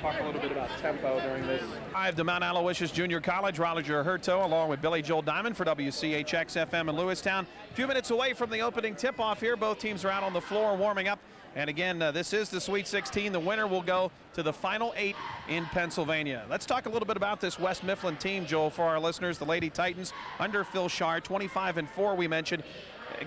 Talk a little bit about tempo during this. Live to Mount Aloysius Junior College, Roger Hurto along with Billy Joel Diamond for WCHX FM in Lewistown. A few minutes away from the opening tip-off here. Both teams are out on the floor warming up. And again, this is the Sweet 16. The winner will go to the Final 8 in Pennsylvania. Let's talk a little bit about this West Mifflin team, Joel, for our listeners. The Lady Titans under Phil Scharr, 25-4 we mentioned.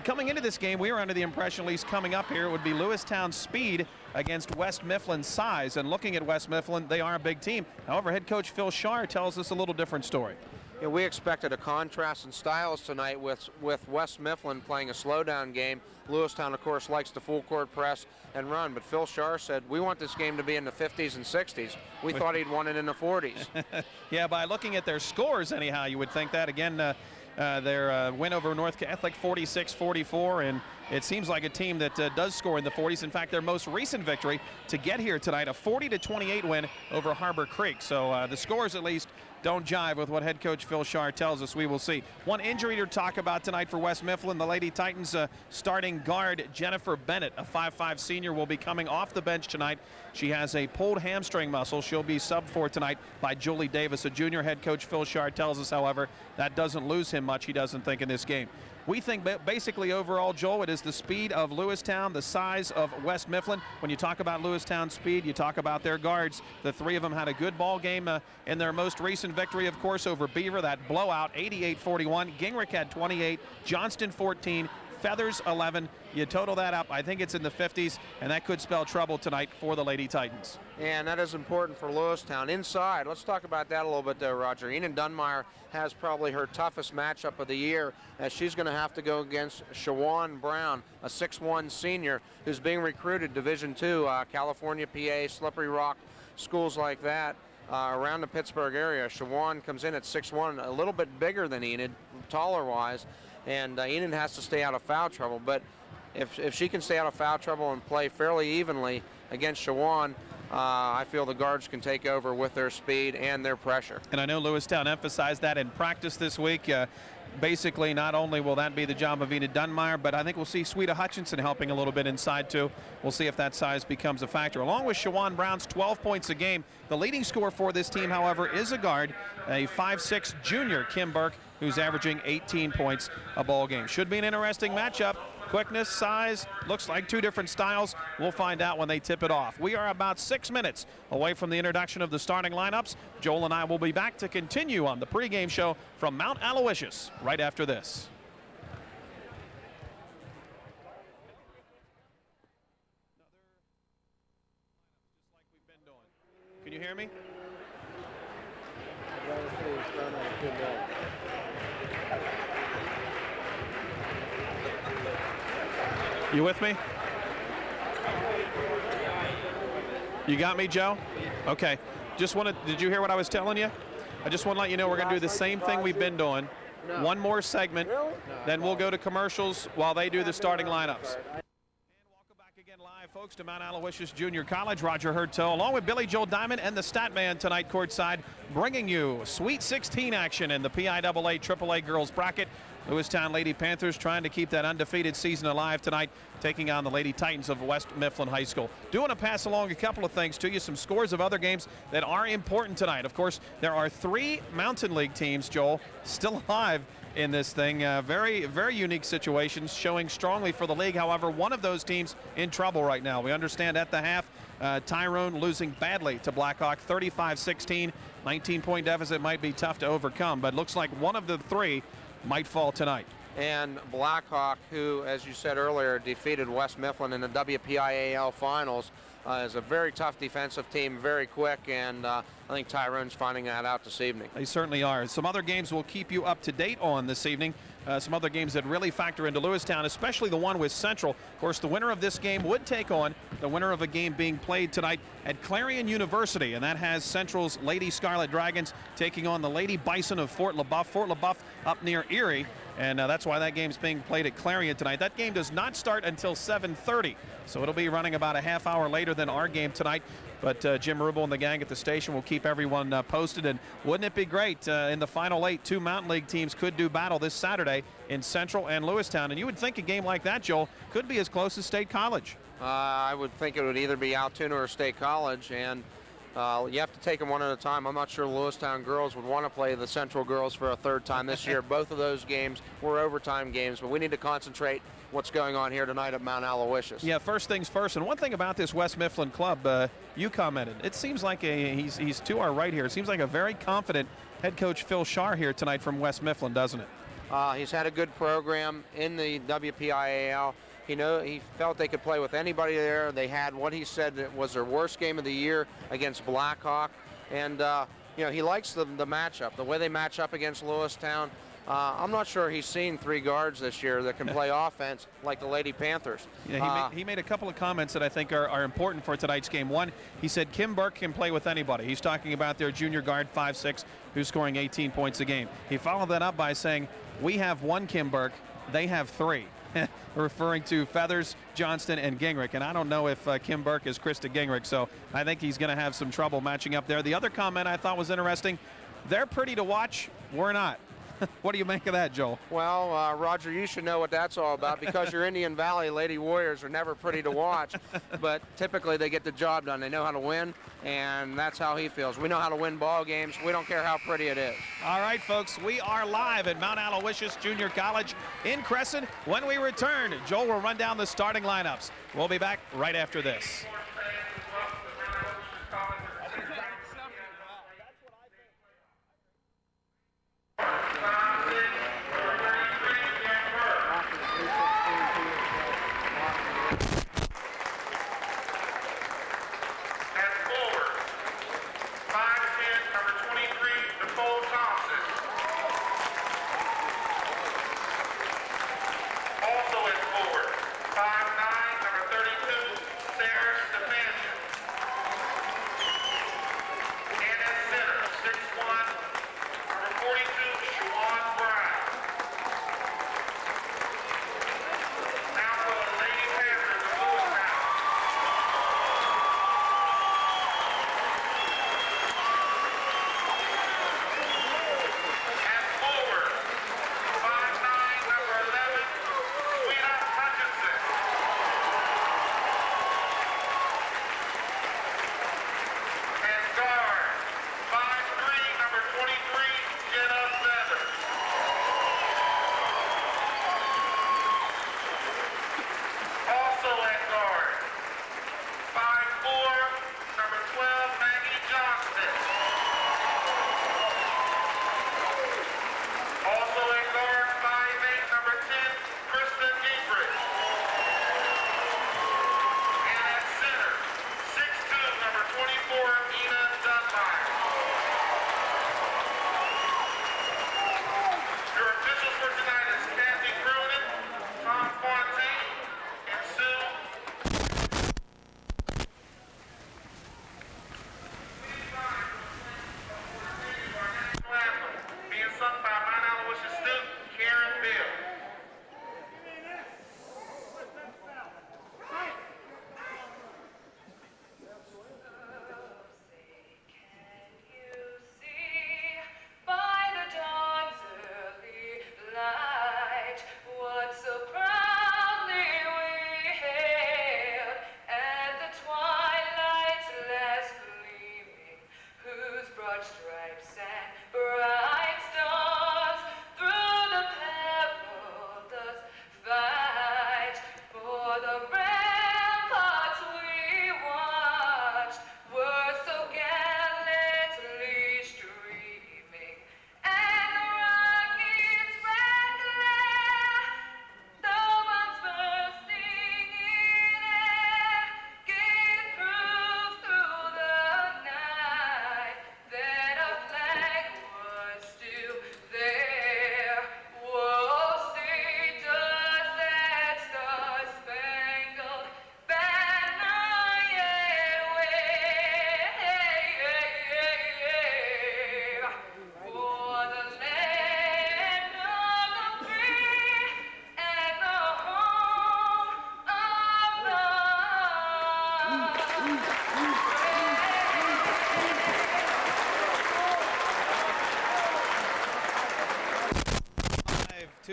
Coming into this game, we were under the impression, at least coming up here, it would be Lewistown's speed against West Mifflin's size. And looking at West Mifflin, they are a big team. However, head coach Phil Scharr tells us a little different story. Yeah, we expected a contrast in styles tonight with West Mifflin playing a slowdown game. Lewistown, of course, likes the full court press and run, but Phil Scharr said, we want this game to be in the 50s and 60s. We thought he'd won it in the 40s. Yeah, by looking at their scores, anyhow, you would think that. Again, their win over North Catholic, 46-44, and it seems like a team that does score in the 40s. In fact, their most recent victory to get here tonight, a 40-28 win over Harbor Creek. So the scores, at least, don't jive with what head coach Phil Scharr tells us. We will see. One injury to talk about tonight for West Mifflin. The Lady Titans starting guard Jennifer Bennett, a 5'5 senior, will be coming off the bench tonight. She has a pulled hamstring muscle. She'll be subbed for tonight by Julie Davis, a junior. Head coach Phil Scharr tells us, however, that doesn't lose him much, he doesn't think, in this game. We think basically overall, Joel, it is the speed of Lewistown, the size of West Mifflin. When you talk about Lewistown's speed, you talk about their guards. The three of them had a good ball game in their most recent victory, of course, over Beaver, that blowout, 88-41. Gingrich had 28, Johnston 14, Feathers 11. You total that up, I think it's in the 50s, and that could spell trouble tonight for the Lady Titans. And that is important for Lewistown. Inside, let's talk about that a little bit there, Roger. Enid Dunmire has probably her toughest matchup of the year, as she's going to have to go against Jajuan Brown, a 6'1 senior who's being recruited Division II, California, PA, Slippery Rock, schools like that around the Pittsburgh area. Jajuan comes in at 6'1, a little bit bigger than Enid, taller-wise, and Enid has to stay out of foul trouble. But if she can stay out of foul trouble and play fairly evenly against Jajuan, I feel the guards can take over with their speed and their pressure. And I know Lewistown emphasized that in practice this week. Basically, not only will that be the job of Enid Dunmire, but I think we'll see Sweeta Hutchinson helping a little bit inside too. We'll see if that size becomes a factor. Along with Jajuan Brown's 12 points a game, the leading scorer for this team, however, is a guard, a 5'6 junior, Kim Burke, who's averaging 18 points a ball game. Should be an interesting matchup. Quickness, size, looks like two different styles. We'll find out when they tip it off. We are about 6 minutes away from the introduction of the starting lineups. Joel and I will be back to continue on the pregame show from Mount Aloysius right after this. Can you hear me? You with me? You got me, Joe? Okay. Did you hear what I was telling you? I just want to let you know we're going to do the same thing we've been doing. No. One more segment, then we'll go to commercials while they do the starting lineups. And welcome back again live, folks, to Mount Aloysius Junior College. Roger Hurto, along with Billy Joel Diamond and the Stat Man tonight courtside, bringing you Sweet 16 action in the PIAA AAA girls bracket. Lewistown Lady Panthers trying to keep that undefeated season alive tonight, taking on the Lady Titans of West Mifflin High School. Do want to pass along a couple of things to you, some scores of other games that are important tonight. Of course, there are 3 Mountain League teams, Joel, still alive in this thing. Very, very unique situations, showing strongly for the league. However, one of those teams in trouble right now. We understand at the half, Tyrone losing badly to Blackhawk, 35-16. 19-point deficit might be tough to overcome, but looks like one of the 3 might fall tonight. And Blackhawk, who, as you said earlier, defeated West Mifflin in the WPIAL finals, is a very tough defensive team, very quick, and I think Tyrone's finding that out this evening. They certainly are. Some other games we'll keep you up to date on this evening. Some other games that really factor into Lewistown, especially the one with Central. Of course, the winner of this game would take on the winner of a game being played tonight at Clarion University, and that has Central's Lady Scarlet Dragons taking on the Lady Bison of Fort LaBeouf. Fort LaBeouf up near Erie, and that's why that game's being played at Clarion tonight. That game does not start until 7:30, so it'll be running about a half hour later than our game tonight. But Jim Rubel and the gang at the station will keep everyone posted. And wouldn't it be great in the Final 8, 2 Mountain League teams could do battle this Saturday in Central and Lewistown. And you would think a game like that, Joel, could be as close as State College. I would think it would either be Altoona or State College, and you have to take them one at a time. I'm not sure Lewistown girls would want to play the Central girls for a third time this year. Both of those games were overtime games, but we need to concentrate what's going on here tonight at Mount Aloysius. Yeah, first things first. And one thing about this West Mifflin club, you commented, it seems like he's to our right here. It seems like a very confident head coach Phil Scharr here tonight from West Mifflin, doesn't it? He's had a good program in the WPIAL. He felt they could play with anybody there. They had what he said was their worst game of the year against Blackhawk. And, he likes the matchup, the way they match up against Lewistown. I'm not sure he's seen 3 guards this year that can play offense like the Lady Panthers. Yeah, he made a couple of comments that I think are important for tonight's game. One, he said Kim Burke can play with anybody. He's talking about their junior guard, 5'6", who's scoring 18 points a game. He followed that up by saying, we have 1 Kim Burke, they have 3. Referring to Feathers, Johnston, and Gingrich. And I don't know if Kim Burke is Krista Gingrich, so I think he's going to have some trouble matching up there. The other comment I thought was interesting, they're pretty to watch, we're not. What do you make of that, Joel? Well, Roger, you should know what that's all about, because your Indian Valley Lady Warriors are never pretty to watch, but typically they get the job done. They know how to win, and that's how he feels. We know how to win ball games. We don't care how pretty it is. All right, folks, we are live at Mount Aloysius Junior College in Crescent. When we return, Joel will run down the starting lineups. We'll be back right after this. Nicole Thompson. Also at forward, 5'9", number 32, Sarah Stefansian. And at center, 6'1", number 42, Jajuan Brown. Now for the Lady Panthers of Lewistown.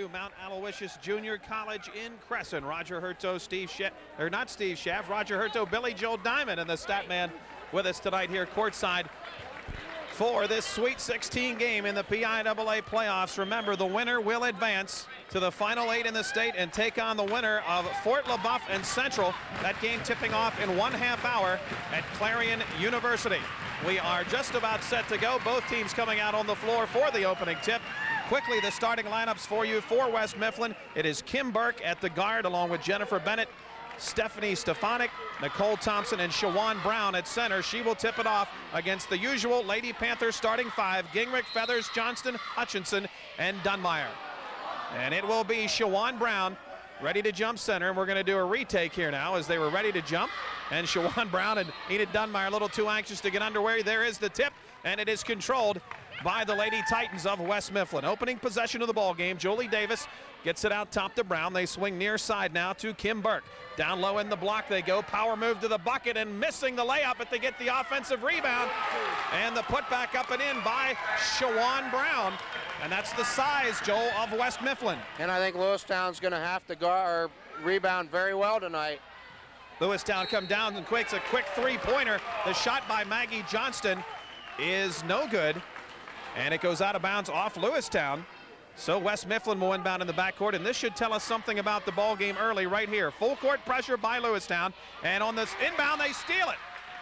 to Mount Aloysius Junior College in Crescent. Roger Hurto, Roger Hurto, Billy Joel Diamond, and the stat man with us tonight here courtside for this Sweet 16 game in the PIAA playoffs. Remember, the winner will advance to the Final 8 in the state and take on the winner of Fort LaBeouf and Central. That game tipping off in 1/2 hour at Clarion University. We are just about set to go. Both teams coming out on the floor for the opening tip. Quickly, the starting lineups for you for West Mifflin. It is Kim Burke at the guard along with Jennifer Bennett, Stephanie Stefanik, Nicole Thompson, and Jajuan Brown at center. She will tip it off against the usual Lady Panthers starting five: Gingrich, Feathers, Johnston, Hutchinson, and Dunmire. And it will be Jajuan Brown ready to jump center. And we're going to do a retake here now as they were ready to jump. And Jajuan Brown and Enid Dunmire a little too anxious to get underway. There is the tip, and it is controlled by the Lady Titans of West Mifflin. Opening possession of the ball game, Jolie Davis gets it out top to Brown. They swing near side now to Kim Burke. Down low in the block they go. Power move to the bucket and missing the layup, but they get the offensive rebound. And the putback up and in by Jajuan Brown. And that's the size, Joel, of West Mifflin. And I think Lewistown's going to have to guard, rebound very well tonight. Lewistown come down and quakes a quick three-pointer. The shot by Maggie Johnston is no good. And it goes out of bounds off Lewistown. So West Mifflin will inbound in the backcourt, and this should tell us something about the ball game early right here. Full court pressure by Lewistown, and on this inbound they steal it.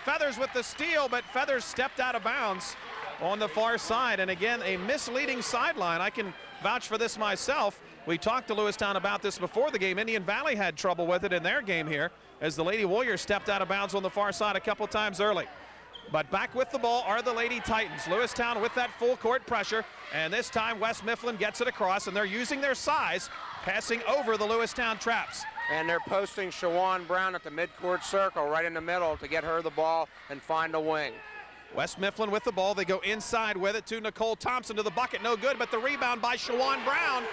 Feathers with the steal, but Feathers stepped out of bounds on the far side, and again a misleading sideline. I can vouch for this myself. We talked to Lewistown about this before the game. Indian Valley had trouble with it in their game here as the Lady Warriors stepped out of bounds on the far side a couple times early. But back with the ball are the Lady Titans. Lewistown with that full court pressure, and this time West Mifflin gets it across, and they're using their size, passing over the Lewistown traps. And they're posting Jajuan Brown at the midcourt circle right in the middle to get her the ball and find a wing. West Mifflin with the ball. They go inside with it to Nicole Thompson to the bucket. No good, but the rebound by Jajuan Brown.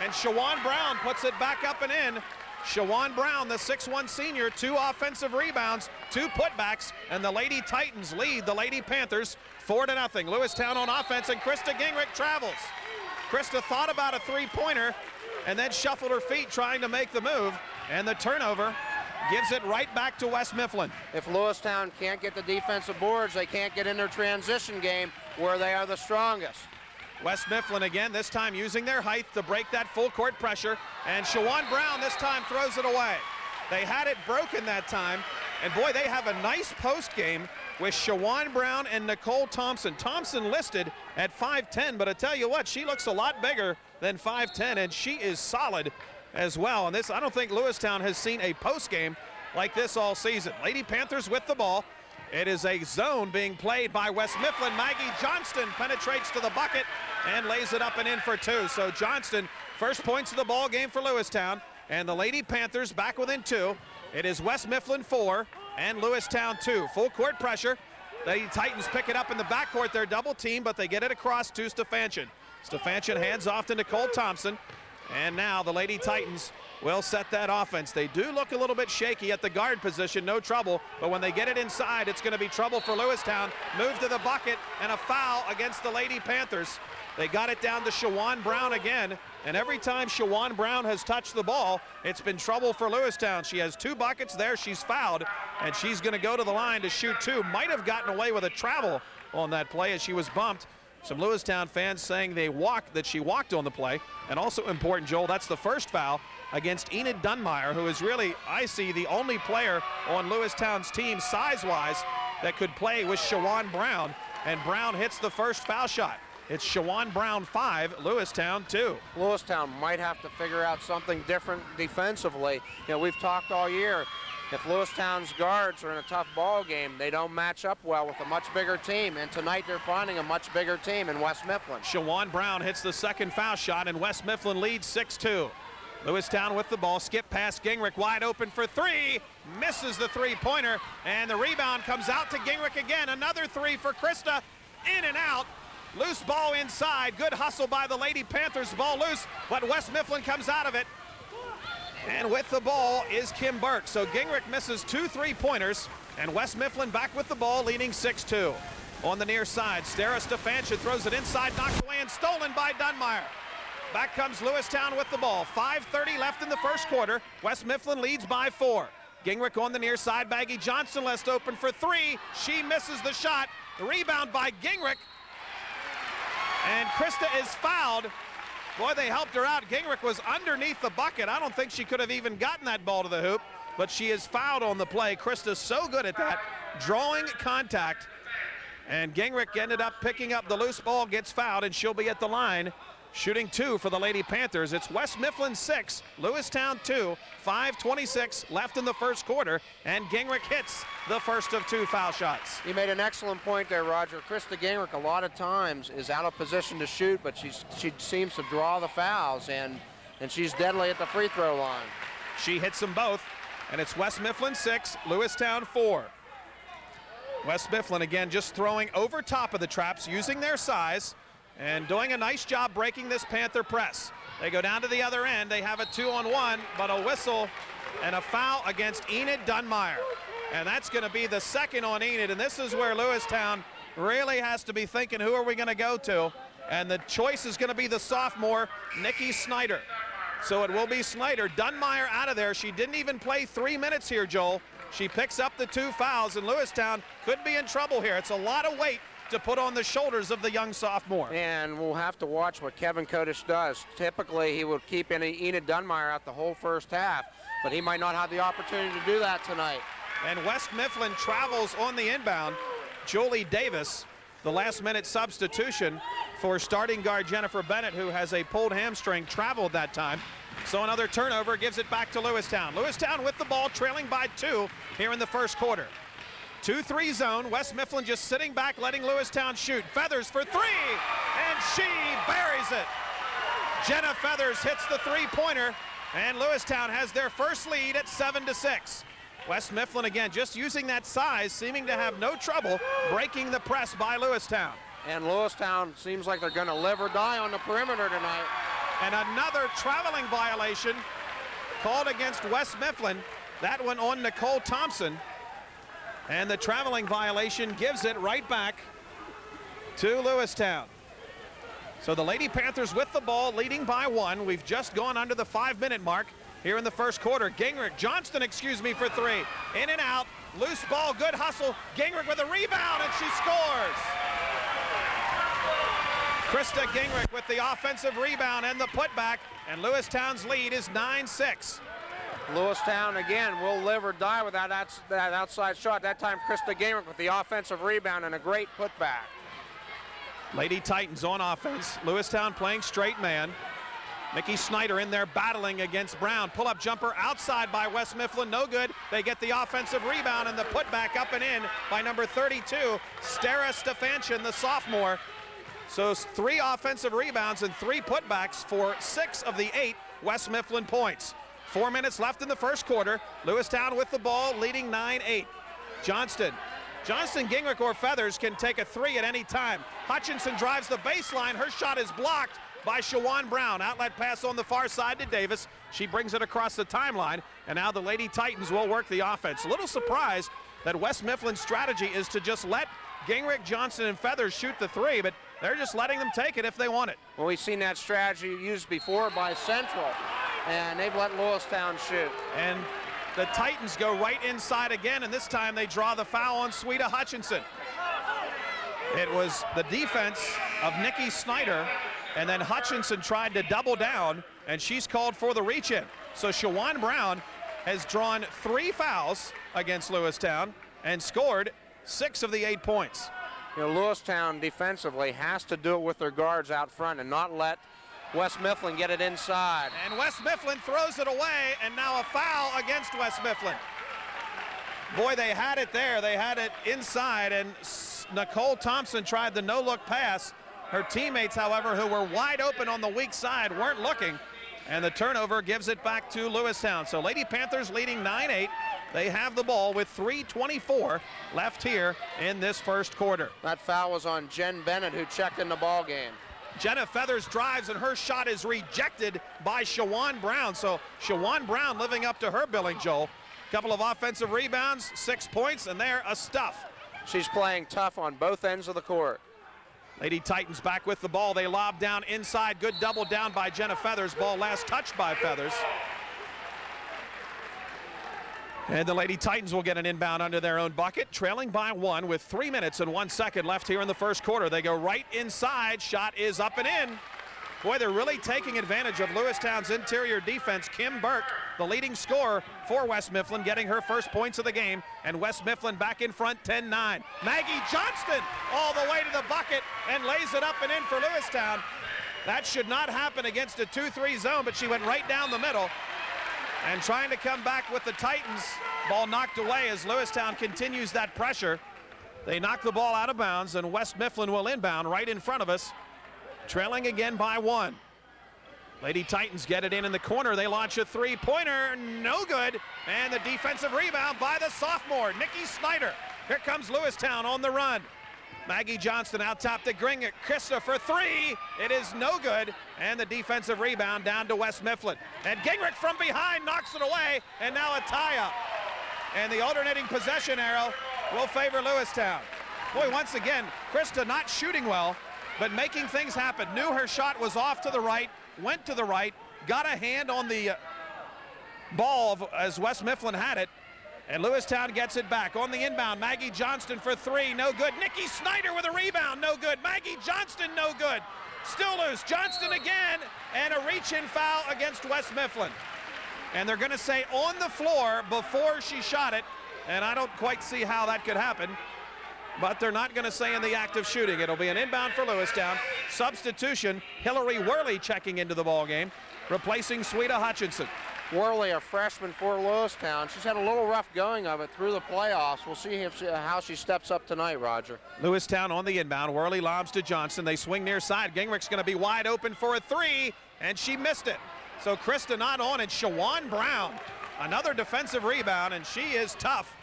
And Jajuan Brown puts it back up and in. Jajuan Brown, the 6'1 senior, 2 offensive rebounds, 2 putbacks, and the Lady Titans lead the Lady Panthers 4-0. Lewistown on offense, and Krista Gingrich travels. Krista thought about a three-pointer and then shuffled her feet trying to make the move, and the turnover gives it right back to West Mifflin. If Lewistown can't get the defensive boards, they can't get in their transition game where they are the strongest. West Mifflin again, this time using their height to break that full court pressure, and Jajuan Brown this time throws it away. They had it broken that time, and boy, they have a nice post game with Jajuan Brown and Nicole Thompson. Thompson listed at 5'10", but I tell you what, she looks a lot bigger than 5'10", and she is solid as well. And this, I don't think Lewistown has seen a post game like this all season. Lady Panthers with the ball. It is a zone being played by West Mifflin. Maggie Johnston penetrates to the bucket and lays it up and in for 2. So Johnston, first points of the ball game for Lewistown, and the Lady Panthers back within 2. It is West Mifflin 4 and Lewistown 2. Full court pressure. The Titans pick it up in the backcourt. They're double teamed, but they get it across to Stefancian. Stefancian hands off to Nicole Thompson, and now the Lady Titans will set that offense. They do look a little bit shaky at the guard position, no trouble, but when they get it inside, it's going to be trouble for Lewistown. Move to the bucket, and a foul against the Lady Panthers. They got it down to Jajuan Brown again, and every time Jajuan Brown has touched the ball, it's been trouble for Lewistown. She has 2 buckets there, she's fouled, and she's going to go to the line to shoot 2. Might have gotten away with a travel on that play as she was bumped. Some Lewistown fans saying that she walked on the play. And also important, Joel, that's the first foul against Enid Dunmire, who is really, I see, the only player on Lewistown's team size-wise that could play with Jajuan Brown. And Brown hits the first foul shot. It's Jajuan Brown 5, Lewistown 2. Lewistown might have to figure out something different defensively. You know, we've talked all year. If Lewistown's guards are in a tough ball game, they don't match up well with a much bigger team, and tonight they're finding a much bigger team in West Mifflin. Jajuan Brown hits the second foul shot, and West Mifflin leads 6-2. Lewistown with the ball, skip past Gingrich, wide open for 3, misses the three-pointer, and the rebound comes out to Gingrich again. Another 3 for Krista, in and out. Loose ball inside, good hustle by the Lady Panthers, ball loose, but West Mifflin comes out of it. And with the ball is Kim Burke. So Gingrich misses 2 3-pointers, and West Mifflin back with the ball, leading 6-2. On the near side, Stara Stefancian throws it inside, knocked away, and stolen by Dunmire. Back comes Lewistown with the ball. 5:30 left in the first quarter. West Mifflin leads by 4. Gingrich on the near side. Maggie Johnston left open for 3. She misses the shot. The rebound by Gingrich. And Krista is fouled. Boy, they helped her out. Gingrich was underneath the bucket. I don't think she could have even gotten that ball to the hoop, but she is fouled on the play. Krista's so good at that, drawing contact. And Gingrich ended up picking up the loose ball, gets fouled, and she'll be at the line shooting 2 for the Lady Panthers. It's West Mifflin 6, Lewistown 2, 5:26 left in the first quarter, and Gingrich hits the first of 2 foul shots. You made an excellent point there, Roger. Krista Gingrich a lot of times is out of position to shoot, but she seems to draw the fouls, and she's deadly at the free throw line. She hits them both, and it's West Mifflin 6, Lewistown 4. West Mifflin again just throwing over top of the traps, using their size, and doing a nice job breaking this Panther press. They go down to the other end. They have a 2-on-1, but a whistle and a foul against Enid Dunmeyer. And that's going to be the second on Enid, and this is where Lewistown really has to be thinking, who are we going to go to? And the choice is going to be the sophomore, Nikki Snyder. So it will be Snyder. Dunmeyer out of there. She didn't even play 3 minutes here, Joel. She picks up the 2 fouls, and Lewistown could be in trouble here. It's a lot of weight to put on the shoulders of the young sophomore. And we'll have to watch what Kevin Kodish does. Typically, he would keep Enid Dunmeyer out the whole first half, but he might not have the opportunity to do that tonight. And West Mifflin travels on the inbound. Julie Davis, the last-minute substitution for starting guard Jennifer Bennett, who has a pulled hamstring, traveled that time. So another turnover gives it back to Lewistown. Lewistown with the ball, trailing by 2 here in the first quarter. 2-3 zone. West Mifflin just sitting back, letting Lewistown shoot. Feathers for 3, and she buries it. Jenna Feathers hits the 3-pointer, and Lewistown has their first lead at 7-6. West Mifflin again just using that size, seeming to have no trouble breaking the press by Lewistown. And Lewistown seems like they're going to live or die on the perimeter tonight. And another traveling violation called against West Mifflin. That one on Nicole Thompson. And the traveling violation gives it right back to Lewistown. So the Lady Panthers with the ball, leading by 1. We've just gone under the 5-minute mark here in the first quarter. Johnston, for 3. In and out, loose ball, good hustle. Gingrich with a rebound, and she scores. Krista Gingrich with the offensive rebound and the putback, and Lewistown's lead is 9-6. Lewistown again will live or die with that outside shot. That time Krista Gingrich with the offensive rebound and a great putback. Lady Titans on offense. Lewistown playing straight man. Nikki Snyder in there battling against Brown. Pull-up jumper outside by West Mifflin, no good. They get the offensive rebound and the putback up and in by number 32, Stara Stefansson, the sophomore. So 3 offensive rebounds and 3 putbacks for 6 of the 8 West Mifflin points. 4 minutes left in the first quarter. Lewistown with the ball, leading 9-8. Johnston, Gingrich, or Feathers can take a 3 at any time. Hutchinson drives the baseline. Her shot is blocked by Jajuan Brown. Outlet pass on the far side to Davis. She brings it across the timeline, and now the Lady Titans will work the offense. A little surprised that West Mifflin's strategy is to just let Gingrich, Johnston, and Feathers shoot the 3, but they're just letting them take it if they want it. Well, we've seen that strategy used before by Central, and they've let Lewistown shoot. And the Titans go right inside again, and this time they draw the foul on Sweeta Hutchinson. It was the defense of Nikki Snyder, and then Hutchinson tried to double down, and she's called for the reach-in. So Jajuan Brown has drawn 3 fouls against Lewistown and scored 6 of the 8 points. You know, Lewistown defensively has to do it with their guards out front and not let West Mifflin get it inside. And West Mifflin throws it away, and now a foul against West Mifflin. Boy, they had it there. They had it inside, and Nicole Thompson tried the no-look pass. Her teammates, however, who were wide open on the weak side, weren't looking, and the turnover gives it back to Lewistown. So Lady Panthers leading 9-8. They have the ball with 3:24 left here in this first quarter. That foul was on Jen Bennett, who checked in the ball game. Jenna Feathers drives, and her shot is rejected by Jajuan Brown. So Jajuan Brown living up to her billing, Joel. Couple of offensive rebounds, 6 points, and they're a stuff. She's playing tough on both ends of the court. Lady Titans back with the ball. They lob down inside. Good double down by Jenna Feathers. Ball last touched by Feathers. And the Lady Titans will get an inbound under their own bucket, trailing by 1 with 3 minutes and 1 second left here in the first quarter. They go right inside. Shot is up and in. Boy, they're really taking advantage of Lewistown's interior defense. Kim Burke, the leading scorer for West Mifflin, getting her first points of the game. And West Mifflin back in front, 10-9. Maggie Johnston all the way to the bucket and lays it up and in for Lewistown. That should not happen against a 2-3 zone, but she went right down the middle. And trying to come back with the Titans. Ball knocked away as Lewistown continues that pressure. They knock the ball out of bounds, and West Mifflin will inbound right in front of us, trailing again by 1. Lady Titans get it in the corner. They launch a three-pointer, no good. And the defensive rebound by the sophomore, Nikki Snyder. Here comes Lewistown on the run. Maggie Johnston out top to Gringrick. Krista for 3. It is no good. And the defensive rebound down to West Mifflin. And Gingrick from behind knocks it away. And now a tie-up. And the alternating possession arrow will favor Lewistown. Boy, once again, Krista not shooting well, but making things happen. Knew her shot was off to the right, went to the right, got a hand on the ball as West Mifflin had it. And Lewistown gets it back on the inbound. Maggie Johnston for 3, no good. Nikki Snyder with a rebound, no good. Maggie Johnston, no good. Still loose, Johnston again, and a reach-in foul against West Mifflin. And they're gonna say on the floor before she shot it, and I don't quite see how that could happen, but they're not gonna say in the act of shooting. It'll be an inbound for Lewistown. Substitution, Hillary Worley checking into the ball game, replacing Sweeta Hutchinson. Worley, a freshman for Lewistown. She's had a little rough going of it through the playoffs. We'll see how she steps up tonight, Roger. Lewistown on the inbound. Worley lobs to Johnson. They swing near side. Gingrick's going to be wide open for a 3, and she missed it. So Krista not on, and Jajuan Brown, another defensive rebound, and she is tough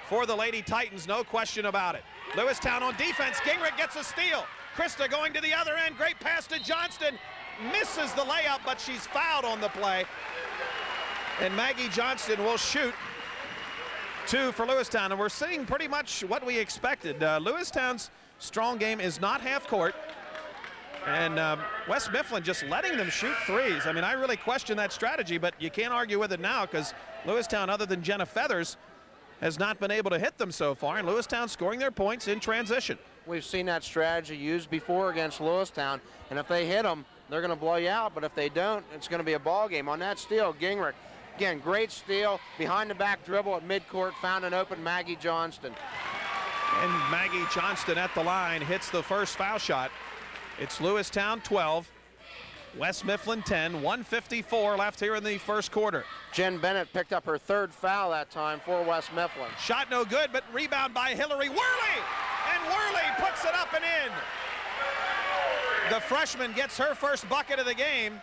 for the Lady Titans, no question about it. Lewistown on defense. Gingrick gets a steal. Krista going to the other end. Great pass to Johnston. Misses the layup, but she's fouled on the play. And Maggie Johnston will shoot 2 for Lewistown. And we're seeing pretty much what we expected. Lewistown's strong game is not half court. And West Mifflin just letting them shoot 3s. I mean, I really question that strategy, but you can't argue with it now because Lewistown, other than Jenna Feathers, has not been able to hit them so far. And Lewistown scoring their points in transition. We've seen that strategy used before against Lewistown. And if they hit them, they're going to blow you out. But if they don't, it's going to be a ball game. On that steal, Gingrick. Again, great steal, behind the back dribble at midcourt, found an open Maggie Johnston. And Maggie Johnston at the line hits the first foul shot. It's Lewistown 12, West Mifflin 10, 1:54 left here in the first quarter. Jen Bennett picked up her 3rd foul that time for West Mifflin. Shot no good, but rebound by Hillary Worley, and Worley puts it up and in. The freshman gets her first bucket of the game.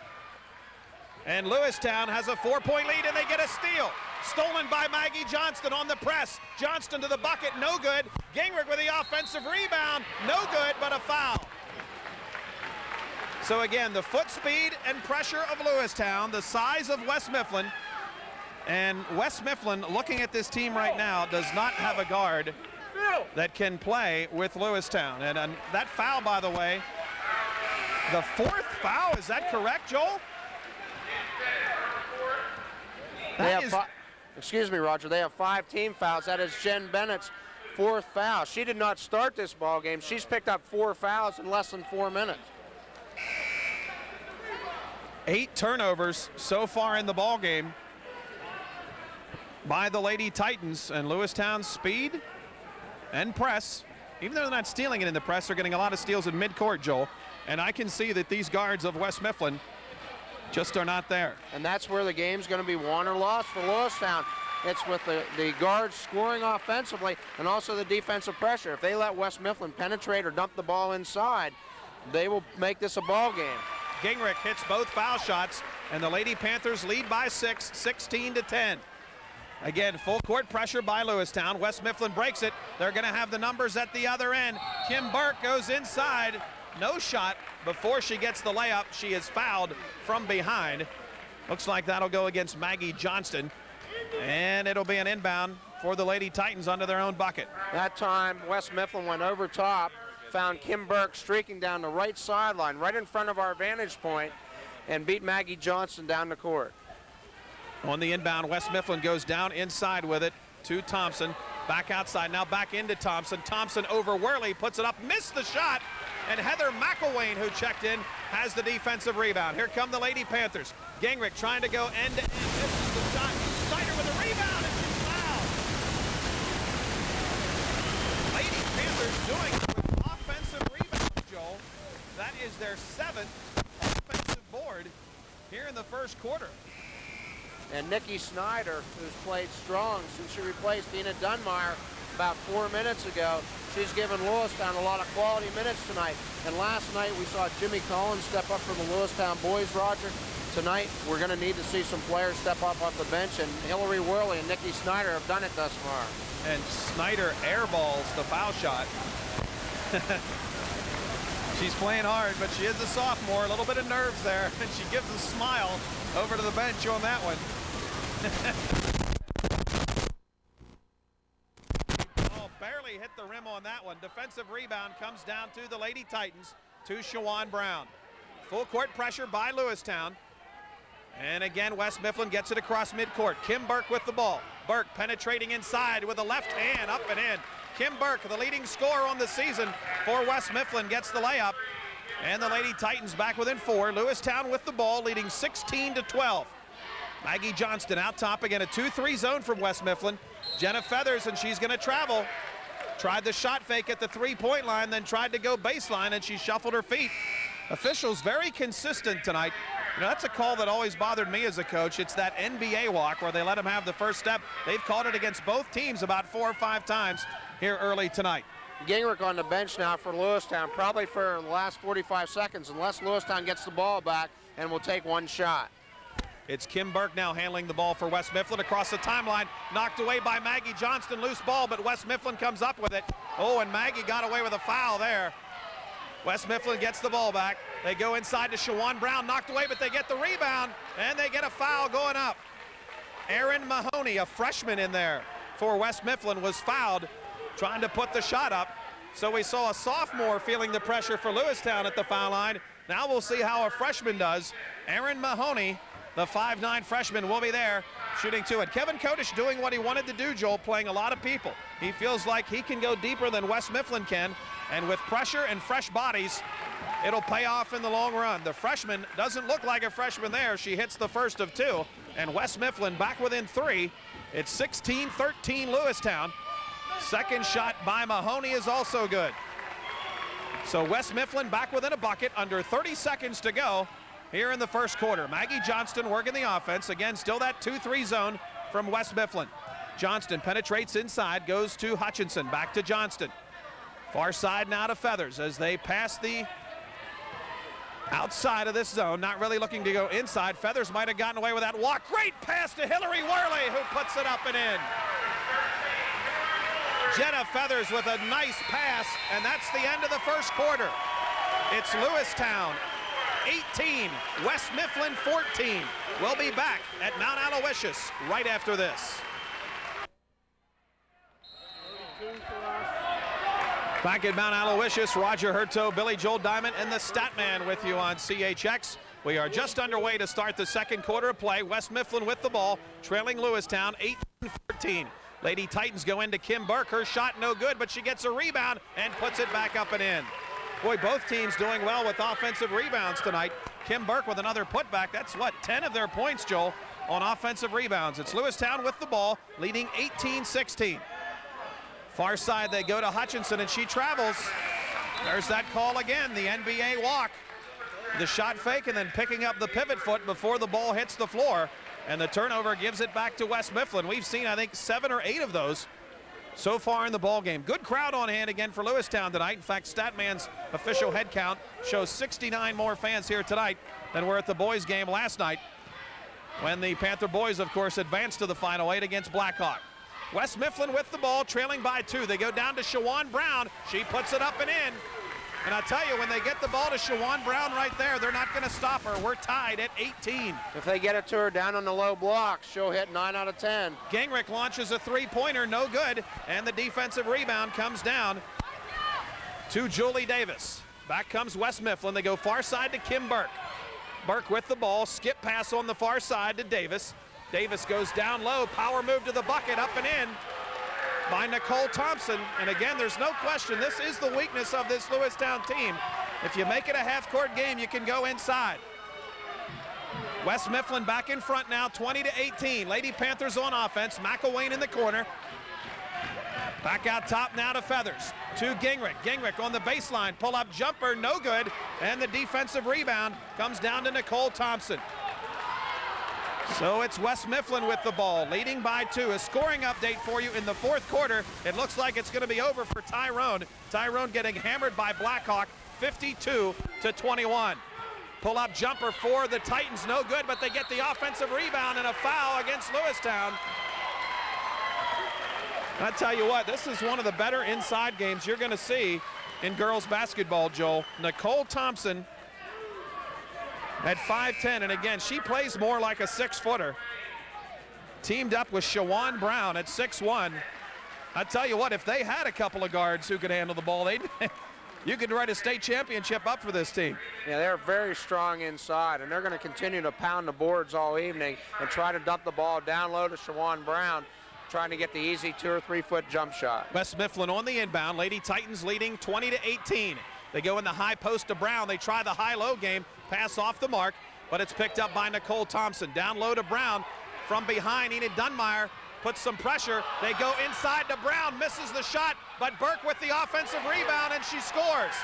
And Lewistown has a 4-point lead, and they get a steal. Stolen by Maggie Johnston on the press. Johnston to the bucket, no good. Gingrick with the offensive rebound, no good, but a foul. So again, the foot speed and pressure of Lewistown, the size of West Mifflin. And West Mifflin, looking at this team right now, does not have a guard that can play with Lewistown. And that foul, by the way, the 4th foul, is that correct, Joel? Excuse me, Roger. They have 5 team fouls. That is Jen Bennett's 4th foul. She did not start this ball game. She's picked up 4 fouls in less than 4 minutes. 8 turnovers so far in the ball game by the Lady Titans, and Lewistown's speed and press. Even though they're not stealing it in the press, they're getting a lot of steals in midcourt, Joel. And I can see that these guards of West Mifflin just are not there. And that's where the game's going to be won or lost for Lewistown. It's with the guards scoring offensively and also the defensive pressure. If they let West Mifflin penetrate or dump the ball inside, they will make this a ball game. Gingrick hits both foul shots, and the Lady Panthers lead by 6, 16-10. Again, full court pressure by Lewistown. West Mifflin breaks it. They're going to have the numbers at the other end. Kim Burke goes inside. No shot before she gets the layup. She is fouled from behind. Looks like that'll go against Maggie Johnston. And it'll be an inbound for the Lady Titans under their own bucket. That time, West Mifflin went over top, found Kim Burke streaking down the right sideline, right in front of our vantage point, and beat Maggie Johnston down the court. On the inbound, West Mifflin goes down inside with it to Thompson. Back outside, now back into Thompson. Thompson over Worley, puts it up, missed the shot, and Heather McElwain, who checked in, has the defensive rebound. Here come the Lady Panthers. Gingrich trying to go end-to-end, misses the shot. Snyder with a rebound, and she's fouled. Lady Panthers doing it with offensive rebounds, Joel. That is their 7th offensive board here in the first quarter. And Nikki Snyder, who's played strong since she replaced Dina Dunmire about 4 minutes ago, she's given Lewistown a lot of quality minutes tonight. And last night we saw Jimmy Collins step up for the Lewistown boys, Roger. Tonight we're going to need to see some players step up off the bench, and Hillary Worley and Nikki Snyder have done it thus far. And Snyder airballs the foul shot. She's playing hard, but she is a sophomore, a little bit of nerves there, and she gives a smile over to the bench on that one. Oh, barely hit the rim on that one. Defensive rebound comes down to the Lady Titans, to Jajuan Brown. Full court pressure by Lewistown. And again, West Mifflin gets it across midcourt. Kim Burke with the ball. Burke penetrating inside with a left hand, up and in. Kim Burke, the leading scorer on the season for West Mifflin, gets the layup. And the Lady Titans back within 4. Lewistown with the ball, leading 16-12. Maggie Johnston out top again, a 2-3 zone from West Mifflin. Jenna Feathers, and she's going to travel. Tried the shot fake at the three-point line, then tried to go baseline, and she shuffled her feet. Officials very consistent tonight. You know, that's a call that always bothered me as a coach. It's that NBA walk where they let them have the first step. They've called it against both teams about 4 or 5 times here early tonight. Gingrich on the bench now for Lewistown, probably for the last 45 seconds, unless Lewistown gets the ball back and will take one shot. It's Kim Burke now handling the ball for West Mifflin across the timeline. Knocked away by Maggie Johnston, loose ball, but West Mifflin comes up with it. Oh, and Maggie got away with a foul there. West Mifflin gets the ball back. They go inside to Jajuan Brown, knocked away, but they get the rebound, and they get a foul going up. Erin Mahoney, a freshman in there for West Mifflin, was fouled trying to put the shot up. So we saw a sophomore feeling the pressure for Lewistown at the foul line. Now we'll see how a freshman does. Erin Mahoney, the 5'9" freshman, will be there shooting 2. And Kevin Kodish doing what he wanted to do, Joel, playing a lot of people. He feels like he can go deeper than West Mifflin can, and with pressure and fresh bodies, it'll pay off in the long run. The freshman doesn't look like a freshman there. She hits the first of 2, and West Mifflin back within 3. It's 16-13 Lewistown. Second shot by Mahoney is also good. So West Mifflin back within a bucket, under 30 seconds to go here in the first quarter. Maggie Johnston working the offense. Again, still that 2-3 zone from West Mifflin. Johnston penetrates inside, goes to Hutchinson, back to Johnston. Far side now to Feathers as they pass the outside of this zone, not really looking to go inside. Feathers might have gotten away with that walk. Great pass to Hillary Worley, who puts it up and in. Jenna Feathers with a nice pass, and that's the end of the first quarter. It's Lewistown 18, West Mifflin 14. We'll be back at Mount Aloysius right after this. Back at Mount Aloysius, Roger Hurto, Billy Joel Diamond, and the Statman with you on CHX. We are just underway to start the second quarter of play. West Mifflin with the ball, trailing Lewistown 18-14. Lady Titans go into Kim Burke. Her shot no good, but she gets a rebound and puts it back up and in. Boy, both teams doing well with offensive rebounds tonight. Kim Burke with another putback. That's what, 10 of their points, Joel, on offensive rebounds. It's Lewistown with the ball, leading 18-16. Far side, they go to Hutchinson, and she travels. There's that call again, the NBA walk. The shot fake and then picking up the pivot foot before the ball hits the floor. And the turnover gives it back to West Mifflin. We've seen, I think, 7 or 8 of those so far in the ball game. Good crowd on hand again for Lewistown tonight. In fact, Statman's official head count shows 69 more fans here tonight than were at the boys game last night, when the Panther boys, of course, advanced to the Final 8 against Blackhawk. West Mifflin with the ball, trailing by 2. They go down to Jajuan Brown. She puts it up and in. And I'll tell you, when they get the ball to Jajuan Brown right there, they're not going to stop her. We're tied at 18. If they get it to her down on the low block, she'll hit 9 out of 10. Gingrich launches a three-pointer, no good, and the defensive rebound comes down to Julie Davis. Back comes West Mifflin. They go far side to Kim Burke. Burke with the ball, skip pass on the far side to Davis. Davis goes down low, power move to the bucket, up and in by Nicole Thompson. And again, there's no question, this is the weakness of this Lewistown team. If you make it a half-court game, you can go inside. West Mifflin back in front now, 20-18. Lady Panthers on offense. McElwain in the corner. Back out top now to Feathers. To Gingrich. Gingrich on the baseline. Pull-up jumper, no good. And the defensive rebound comes down to Nicole Thompson. So it's West Mifflin with the ball, leading by 2. A scoring update for you in the fourth quarter. It looks like it's going to be over for Tyrone. Tyrone getting hammered by Blackhawk, 52-21. Pull-up jumper for the Titans, no good, but they get the offensive rebound and a foul against Lewistown. I tell you what, this is one of the better inside games you're going to see in girls basketball, Joel. Nicole Thompson at 5'10", and again, she plays more like a 6-footer. Teamed up with Jajuan Brown at 6'1". I tell you what, if they had a couple of guards who could handle the ball, you could write a state championship up for this team. Yeah, they're very strong inside, and they're going to continue to pound the boards all evening and try to dump the ball down low to Jajuan Brown, trying to get the easy 2 or 3 foot jump shot. West Mifflin on the inbound. Lady Titans leading 20-18. They go in the high post to Brown. They try the high-low game, pass off the mark, but it's picked up by Nicole Thompson. Down low to Brown. From behind, Enid Dunmire puts some pressure. They go inside to Brown, misses the shot, but Burke with the offensive rebound, and she scores.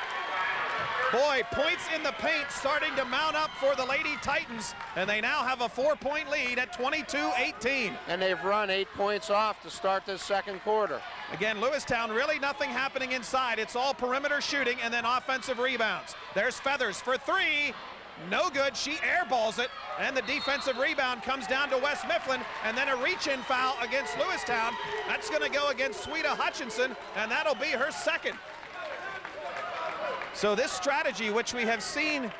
Boy, points in the paint starting to mount up for the Lady Titans, and they now have a 4-point lead at 22-18. And they've run 8 points off to start this second quarter. Again, Lewistown, really nothing happening inside. It's all perimeter shooting and then offensive rebounds. There's Feathers for 3. No good. She airballs it, and the defensive rebound comes down to West Mifflin, and then a reach-in foul against Lewistown. That's going to go against Sweeta Hutchinson, and that'll be her second. So this strategy, which we have seen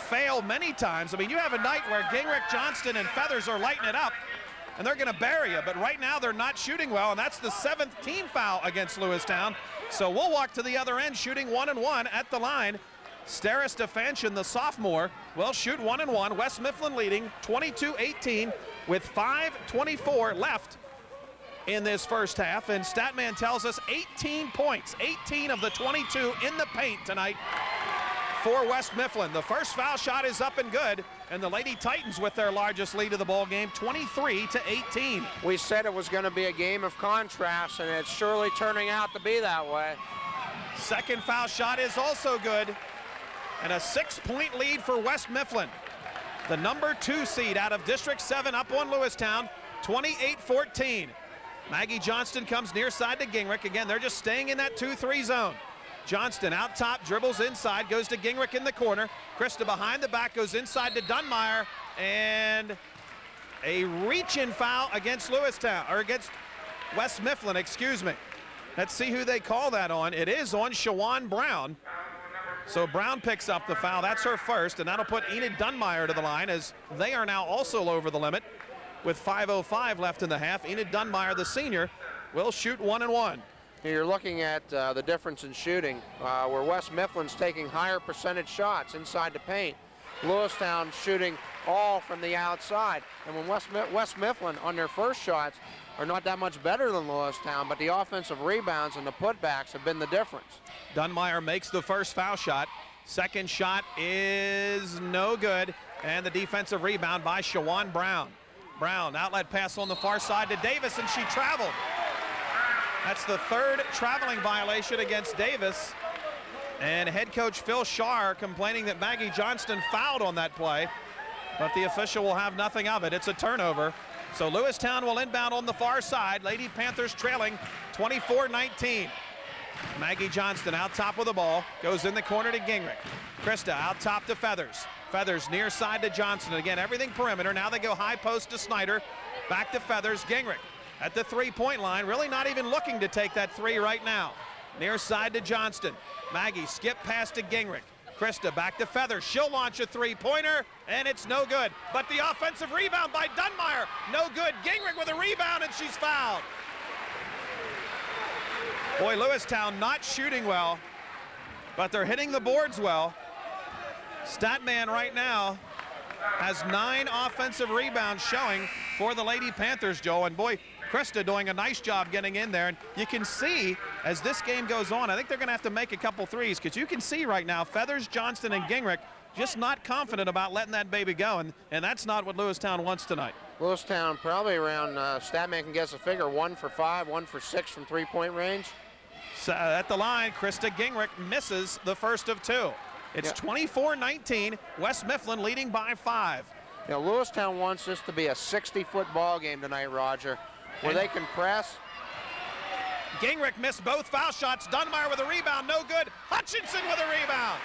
fail many times, I mean, you have a night where Gingrich, Johnston, and Feathers are lighting it up, and they're going to bury you, but right now they're not shooting well, and that's the 7th team foul against Lewistown. So we'll walk to the other end, shooting 1-1 at the line. Stara Stefanshian, the sophomore, will shoot 1-1. West Mifflin leading 22-18 with 5:24 left in this first half, and Statman tells us 18 points, 18 of the 22 in the paint tonight for West Mifflin. The first foul shot is up and good, and the Lady Titans with their largest lead of the ball game, 23-18. We said it was going to be a game of contrast, and it's surely turning out to be that way. Second foul shot is also good, and a 6-point lead for West Mifflin. The number 2 seed out of District 7 up on Lewistown, 28-14. Maggie Johnston comes near side to Gingrich. Again, they're just staying in that 2-3 zone. Johnston out top, dribbles inside, goes to Gingrich in the corner. Krista behind the back, goes inside to Dunmire, and a reach-in foul against Lewistown, or against West Mifflin, excuse me. Let's see who they call that on. It is on Jajuan Brown. So Brown picks up the foul. That's her first, and that'll put Enid Dunmire to the line, as they are now also over the limit with 5:05 left in the half. Enid Dunmire, the senior, will shoot 1-1. You're looking at the difference in shooting, where West Mifflin's taking higher percentage shots inside the paint. Lewistown shooting all from the outside. And when West Mifflin on their first shots are not that much better than Lewistown, but the offensive rebounds and the putbacks have been the difference. Dunmire makes the first foul shot. Second shot is no good, and the defensive rebound by Jajuan Brown. Brown, outlet pass on the far side to Davis, and she traveled. That's the 3rd traveling violation against Davis. And head coach Phil Scharr complaining that Maggie Johnston fouled on that play, but the official will have nothing of it. It's a turnover. So Lewistown will inbound on the far side. Lady Panthers trailing 24-19. Maggie Johnston out top with the ball, goes in the corner to Gingrich. Krista out top to Feathers. Feathers near side to Johnson. Again, everything perimeter. Now they go high post to Snyder. Back to Feathers. Gingrich at the 3-point line. Really not even looking to take that 3 right now. Near side to Johnston. Maggie skip pass to Gingrich. Krista back to Feathers. She'll launch a 3-pointer, and it's no good. But the offensive rebound by Dunmire, no good. Gingrich with a rebound, and she's fouled. Boy, Lewistown not shooting well. but they're hitting the boards well. Statman right now has 9 offensive rebounds showing for the Lady Panthers, Joe. And boy, Krista doing a nice job getting in there. And you can see as this game goes on, I think they're going to have to make a couple threes, because you can see right now Feathers, Johnston, and Gingrich just not confident about letting that baby go. And that's not what Lewistown wants tonight. Lewistown probably around, Statman can guess a figure, 1 for 5, 1 for 6 from three-point range. So at the line, Krista Gingrich misses the first of 2. It's 24-19, West Mifflin leading by 5. You know, Lewistown wants this to be a 60-foot ball game tonight, Roger, where they can press. Gingrich missed both foul shots. Dunmire with a rebound, no good. Hutchinson with a rebound.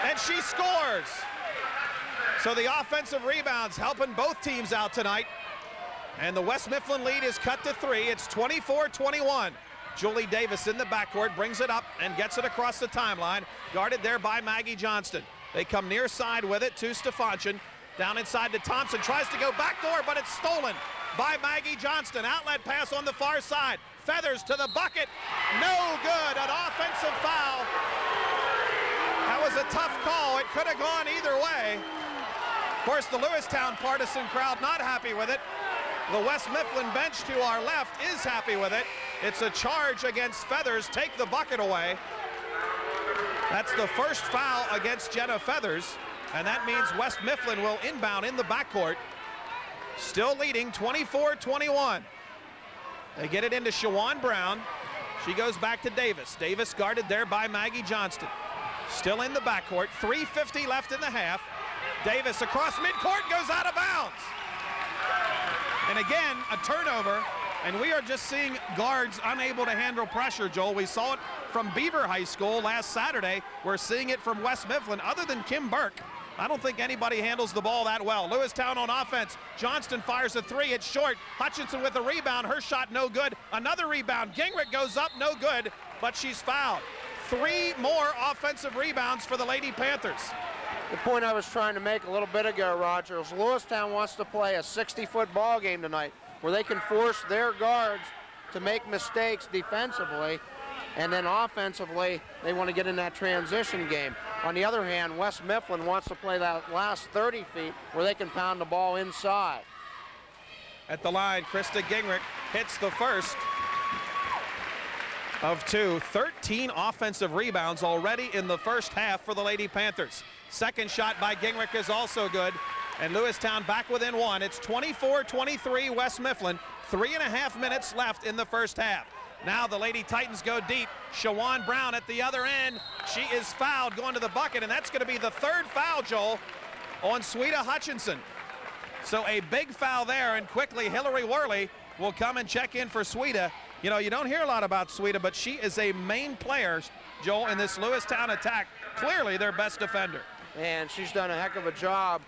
And she scores. So the offensive rebounds helping both teams out tonight. And the West Mifflin lead is cut to 3. It's 24-21. Julie Davis in the backcourt, brings it up and gets it across the timeline. Guarded there by Maggie Johnston. They come near side with it to Stefancian. Down inside to Thompson, tries to go backdoor, but it's stolen by Maggie Johnston. Outlet pass on the far side. Feathers to the bucket. No good, an offensive foul. That was a tough call. It could have gone either way. Of course, the Lewistown partisan crowd not happy with it. The West Mifflin bench to our left is happy with it. It's a charge against Feathers. Take the bucket away. That's the first foul against Jenna Feathers, and that means West Mifflin will inbound in the backcourt. Still leading 24-21. They get it into Jajuan Brown. She goes back to Davis. Davis guarded there by Maggie Johnston. Still in the backcourt. 3:50 left in the half. Davis across midcourt, goes out of bounds. And again, a turnover, and we are just seeing guards unable to handle pressure, Joel. We saw it from Beaver High School last Saturday. We're seeing it from West Mifflin. Other than Kim Burke, I don't think anybody handles the ball that well. Lewistown on offense. Johnston fires a 3. It's short. Hutchinson with a rebound. Her shot no good. Another rebound. Gingrich goes up, no good, but she's fouled. 3 more offensive rebounds for the Lady Panthers. The point I was trying to make a little bit ago, Roger, is Lewistown wants to play a 60-foot ball game tonight where they can force their guards to make mistakes defensively, and then offensively they want to get in that transition game. On the other hand, West Mifflin wants to play that last 30 feet where they can pound the ball inside. At the line, Krista Gingrich hits the first of 2. 13 offensive rebounds already in the first half for the Lady Panthers. Second shot by Gingrich is also good, and Lewistown back within 1. It's 24-23 West Mifflin. 3.5 minutes left in the first half. Now the Lady Titans go deep. Jajuan Brown at the other end. She is fouled going to the bucket, and that's going to be the 3rd foul, Joel, on Sweeta Hutchinson. So a big foul there, and quickly Hillary Worley will come and check in for Sweeta. You know, you don't hear a lot about Sweeta, but she is a main player, Joel, in this Lewistown attack. Clearly their best defender. And she's done a heck of a job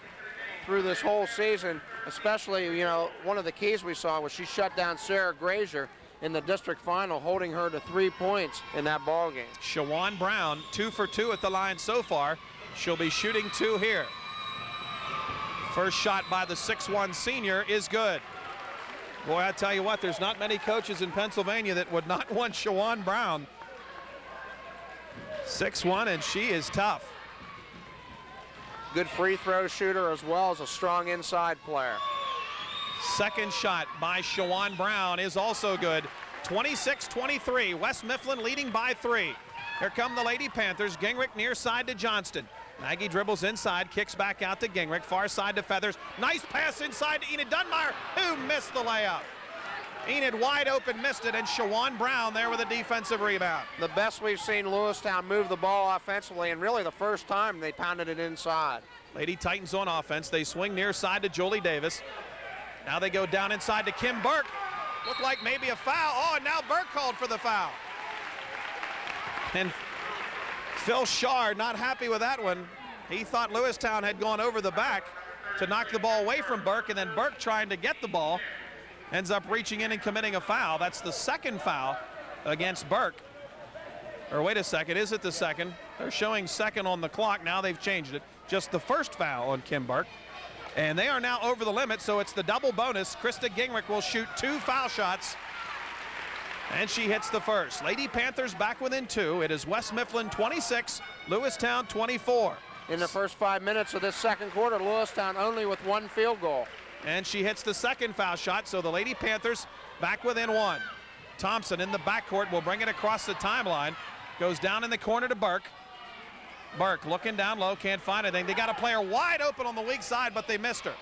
through this whole season, especially, you know, one of the keys we saw was she shut down Sarah Grazier in the district final, holding her to 3 points in that ball game. Jajuan Brown, 2 for 2 at the line so far. She'll be shooting 2 here. First shot by the 6'1 senior is good. Boy, I tell you what, there's not many coaches in Pennsylvania that would not want Jajuan Brown. 6'1", and she is tough. Good free throw shooter as well as a strong inside player. Second shot by Jajuan Brown is also good. 26-23, West Mifflin leading by 3. Here come the Lady Panthers. Gingrich near side to Johnston. Maggie dribbles inside, kicks back out to Gingrich, far side to Feathers. Nice pass inside to Enid Dunmire, who missed the layup. Enid wide open, missed it, and Jajuan Brown there with a defensive rebound. The best we've seen Lewistown move the ball offensively, and really the first time they pounded it inside. Lady Titans on offense. They swing near side to Julie Davis. Now they go down inside to Kim Burke. Looked like maybe a foul. Oh, and now Burke called for the foul. And Phil Shard not happy with that one. He thought Lewistown had gone over the back to knock the ball away from Burke, and then Burke trying to get the ball ends up reaching in and committing a foul. That's the 2nd foul against Burke. Or wait a second, is it the 2nd? They're showing 2nd on the clock. Now they've changed it. Just the 1st foul on Kim Burke. And they are now over the limit, so it's the double bonus. Krista Gingrich will shoot 2 foul shots. And she hits the first. Lady Panthers back within 2. It is West Mifflin 26, Lewistown 24. In the first 5 minutes of this second quarter, Lewistown only with 1 field goal. And she hits the second foul shot, so the Lady Panthers back within 1. Thompson in the backcourt will bring it across the timeline. Goes down in the corner to Burke. Burke looking down low, can't find anything. They got a player wide open on the weak side, but they missed her.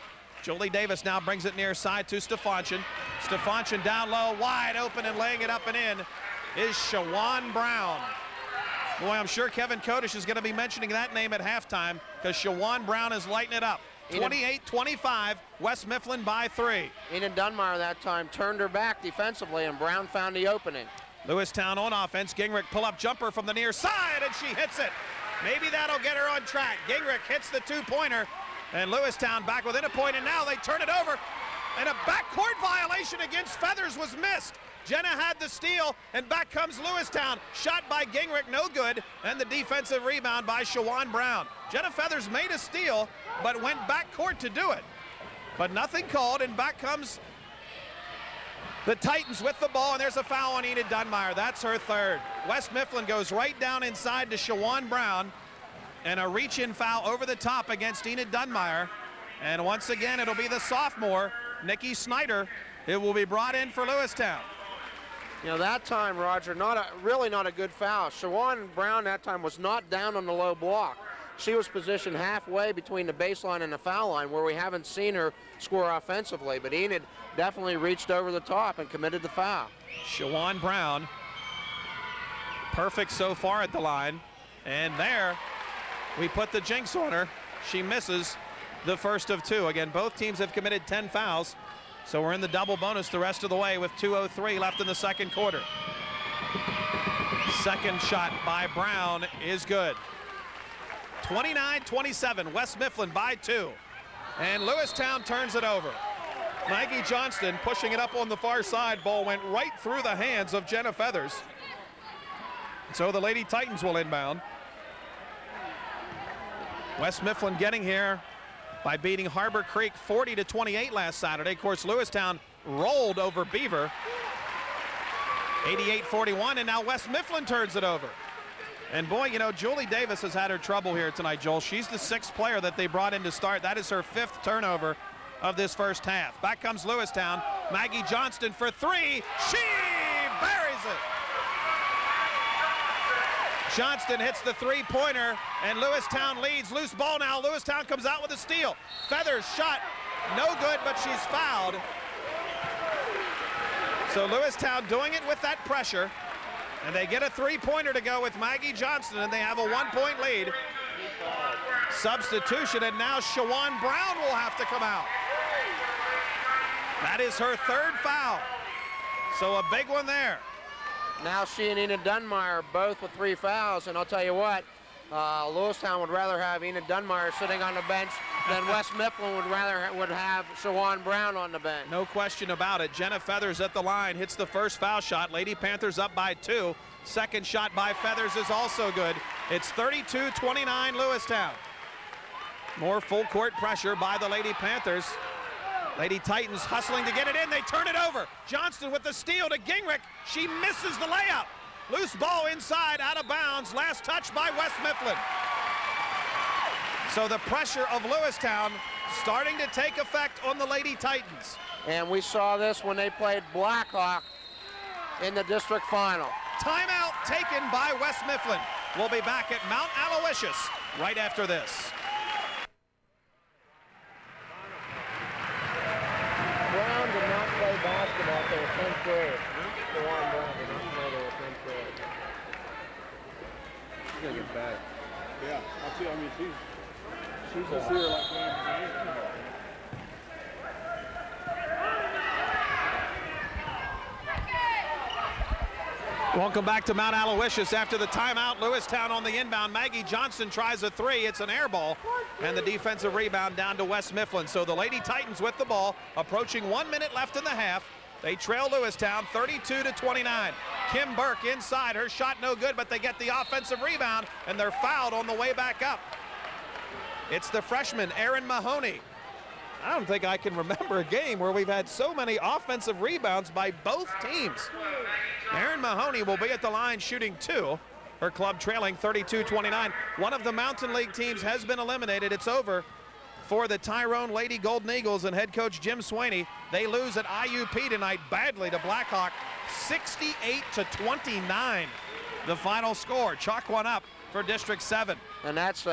Julie Davis now brings it near side to Stefancian. Stefancian down low, wide open, and laying it up and in is Jajuan Brown. Boy, I'm sure Kevin Kodish is going to be mentioning that name at halftime because Jajuan Brown is lighting it up. 28-25, West Mifflin by 3. Enid Dunmire that time turned her back defensively, and Brown found the opening. Lewistown on offense. Gingrich pull-up jumper from the near side, and she hits it. Maybe that'll get her on track. Gingrich hits the 2-pointer, and Lewistown back within a point, and now they turn it over. And a backcourt violation against Feathers was missed. Jenna had the steal, and back comes Lewistown. Shot by Gingrich, no good, and the defensive rebound by Jajuan Brown. Jenna Feathers made a steal, but went backcourt to do it. But nothing called, and back comes the Titans with the ball, and there's a foul on Enid Dunmire. That's her 3rd. West Mifflin goes right down inside to Jajuan Brown, and a reach-in foul over the top against Enid Dunmire. And once again, it'll be the sophomore, Nikki Snyder, who will be brought in for Lewistown. You know, that time, Roger, really not a good foul. Jajuan Brown that time was not down on the low block. She was positioned halfway between the baseline and the foul line, where we haven't seen her score offensively. But Enid definitely reached over the top and committed the foul. Jajuan Brown, perfect so far at the line. And there, we put the jinx on her. She misses the first of 2. Again, both teams have committed 10 fouls. So we're in the double bonus the rest of the way with 2:03 left in the second quarter. Second shot by Brown is good. 29-27, West Mifflin by 2. And Lewistown turns it over. Maggie Johnston pushing it up on the far side. Ball went right through the hands of Jenna Feathers. So the Lady Titans will inbound. West Mifflin getting here by beating Harbor Creek 40-28 last Saturday. Of course, Lewistown rolled over Beaver 88-41, and now West Mifflin turns it over. And boy, you know, Julie Davis has had her trouble here tonight, Joel. She's the 6th player that they brought in to start. That is her 5th turnover of this first half. Back comes Lewistown. Maggie Johnston for 3. She buries it. Johnston hits the 3-pointer, and Lewistown leads. Loose ball now. Lewistown comes out with a steal. Feathers shot, no good, but she's fouled. So Lewistown doing it with that pressure, and they get a 3-pointer to go with Maggie Johnston, and they have a 1-point lead. Substitution, and now Jajuan Brown will have to come out. That is her 3rd foul. So a big one there. Now she and Enid Dunmire both with 3 fouls, and I'll tell you what, Lewistown would rather have Enid Dunmire sitting on the bench than West Mifflin would have Jajuan Brown on the bench. No question about it. Jenna Feathers at the line hits the first foul shot. Lady Panthers up by 2. Second shot by Feathers is also good. It's 32-29 Lewistown. More full court pressure by the Lady Panthers. Lady Titans hustling to get it in. They turn it over. Johnston with the steal to Gingrich. She misses the layup. Loose ball inside, out of bounds. Last touch by West Mifflin. So the pressure of Lewistown starting to take effect on the Lady Titans. And we saw this when they played Blackhawk in the district final. Timeout taken by West Mifflin. We'll be back at Mount Aloysius right after this. Brown did not play basketball until 10th grade. Jajuan Brown did not play until 10th grade. She's gonna get back. Yeah, I'll see. I mean, she's just here like playing. Welcome back to Mount Aloysius after the timeout. Lewistown on the inbound. Maggie Johnston tries a 3. It's an air ball, and the defensive rebound down to West Mifflin. So the Lady Titans with the ball, approaching 1 minute left in the half. They trail Lewistown 32-29. Kim Burke inside. Her shot no good, but they get the offensive rebound, and they're fouled on the way back up. It's the freshman, Erin Mahoney. I don't think I can remember a game where we've had so many offensive rebounds by both teams. Erin Mahoney will be at the line shooting 2. Her club trailing 32-29. One of the Mountain League teams has been eliminated. It's over for the Tyrone Lady Golden Eagles and head coach Jim Swaney. They lose at IUP tonight badly to Blackhawk, 68-29. The final score. Chalk one up for District 7. And that's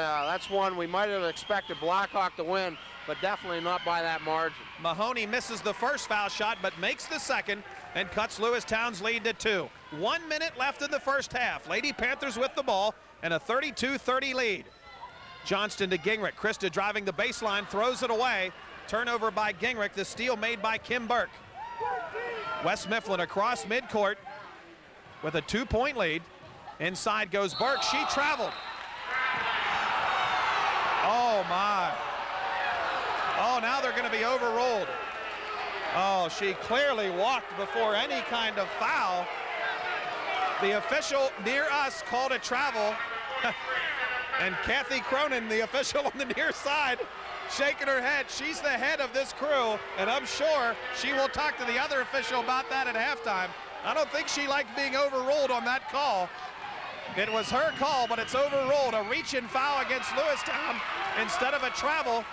one we might have expected Blackhawk to win, but definitely not by that margin. Mahoney misses the first foul shot, but makes the second and cuts Lewistown's lead to 2. 1 minute left in the first half. Lady Panthers with the ball and a 32-30 lead. Johnston to Gingrich. Krista driving the baseline, throws it away. Turnover by Gingrich. The steal made by Kim Burke. West Mifflin across midcourt with a 2-point lead. Inside goes Burke. She traveled. Oh, my. Oh, now they're going to be overruled. Oh, she clearly walked before any kind of foul. The official near us called a travel. And Kathy Cronin, the official on the near side, shaking her head. She's the head of this crew, and I'm sure she will talk to the other official about that at halftime. I don't think she liked being overruled on that call. It was her call, but it's overruled. A reach-in foul against Lewistown instead of a travel.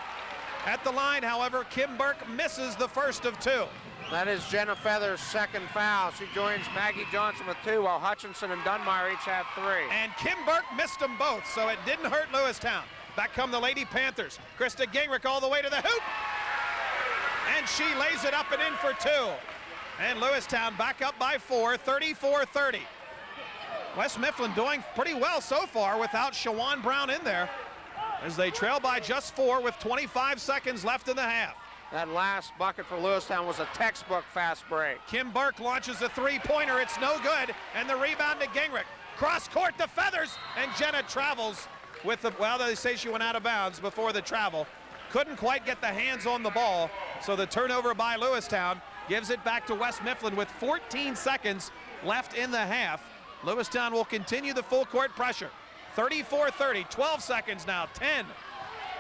At the line, however, Kim Burke misses the first of 2. That is Jenna Feather's second foul. She joins Maggie Johnson with 2, while Hutchinson and Dunmire each have 3. And Kim Burke missed them both, so it didn't hurt Lewistown. Back come the Lady Panthers. Krista Gingrich all the way to the hoop. And she lays it up and in for 2. And Lewistown back up by 4, 34-30. West Mifflin doing pretty well so far without Jajuan Brown in there, as they trail by just 4 with 25 seconds left in the half. That last bucket for Lewistown was a textbook fast break. Kim Burke launches a 3-pointer. It's no good. And the rebound to Gingrich. Cross court to Feathers. And Jenna travels with the, well, they say she went out of bounds before the travel. Couldn't quite get the hands on the ball. So the turnover by Lewistown gives it back to West Mifflin with 14 seconds left in the half. Lewistown will continue the full court pressure. 34-30, 12 seconds now, 10.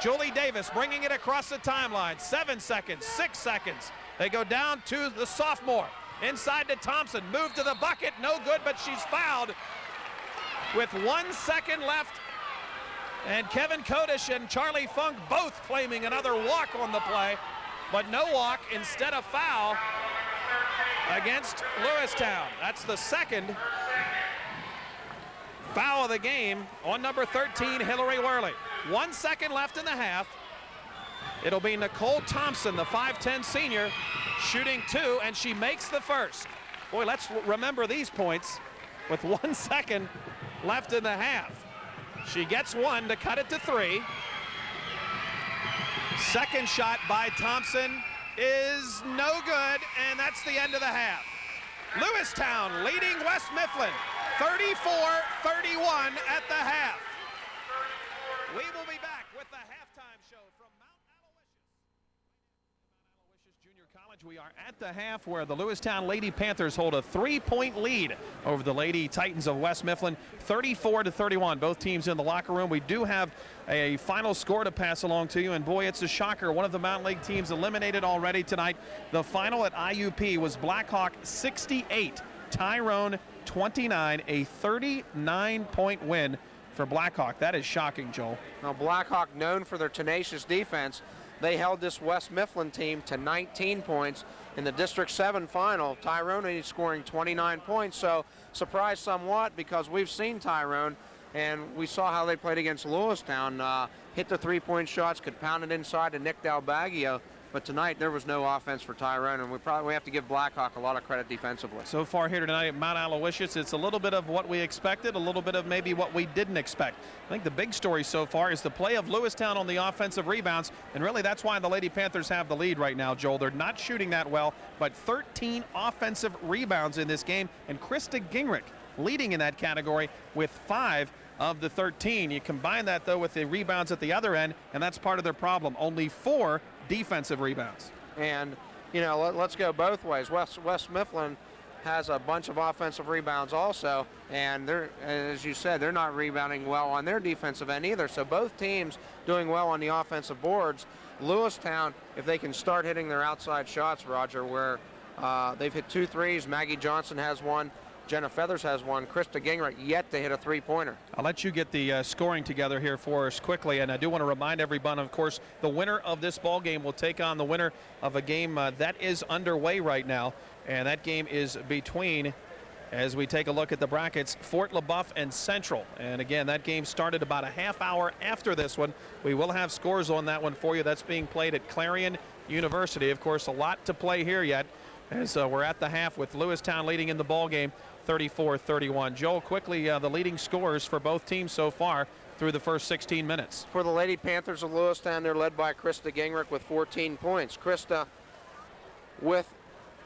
Julie Davis bringing it across the timeline. 7 seconds, 6 seconds. They go down to the sophomore. Inside to Thompson, move to the bucket, no good, but she's fouled with 1 second left. And Kevin Kodish and Charlie Funk both claiming another walk on the play, but no walk, instead of foul against Lewistown. That's the second foul of the game on number 13, Hillary Worley. 1 second left in the half. It'll be Nicole Thompson, the 5'10 senior, shooting 2, and she makes the first. Boy, let's remember these points with 1 second left in the half. She gets 1 to cut it to 3. Second shot by Thompson is no good, and that's the end of the half. Lewistown leading West Mifflin 34-31 at the half. We will be back with the halftime show from Mount Aloysius Junior College. We are at the half where the Lewistown Lady Panthers hold a 3-point lead over the Lady Titans of West Mifflin, 34-31. Both teams in the locker room. We do have a final score to pass along to you, and boy, it's a shocker. One of the Mountain League teams eliminated already tonight. The final at IUP was Blackhawk 68, Tyrone 29, a 39-point win for Blackhawk. That is shocking, Joel. Now, Blackhawk, known for their tenacious defense, they held this West Mifflin team to 19 points in the District 7 final. Tyrone scoring 29 points, so surprised somewhat because we've seen Tyrone and we saw how they played against Lewistown. Hit the 3-point shots, could pound it inside to Nick Dalbaggio. But tonight there was no offense for Tyrone, and we have to give Blackhawk a lot of credit defensively. So far here tonight at Mount Aloysius, it's a little bit of what we expected, a little bit of maybe what we didn't expect. I think the big story so far is the play of Lewistown on the offensive rebounds, and really that's why the Lady Panthers have the lead right now, Joel. They're not shooting that well, but 13 offensive rebounds in this game, and Krista Gingrich leading in that category with 5 of the 13. You combine that, though, with the rebounds at the other end, and that's part of their problem. Only 4 defensive rebounds. And, you know, let's go both ways. West Mifflin has a bunch of offensive rebounds also, and they're, as you said, they're not rebounding well on their defensive end either. So both teams doing well on the offensive boards. Lewistown, if they can start hitting their outside shots, Roger, where they've hit 2 threes, Maggie Johnson has 1, Jenna Feathers has one. Krista Gingrich yet to hit a three-pointer. I'll let you get the scoring together here for us quickly, and I do want to remind everyone, of course, the winner of this ball game will take on the winner of a game that is underway right now, and that game is between, as we take a look at the brackets, Fort LaBeouf and Central. And again, that game started about a half hour after this one. We will have scores on that one for you. That's being played at Clarion University. Of course, a lot to play here yet, as we're at the half with Lewistown leading in the ball game 34-31. Joel, quickly, the leading scorers for both teams so far through the first 16 minutes. For the Lady Panthers of Lewistown, they're led by Krista Gingrich with 14 points. Krista with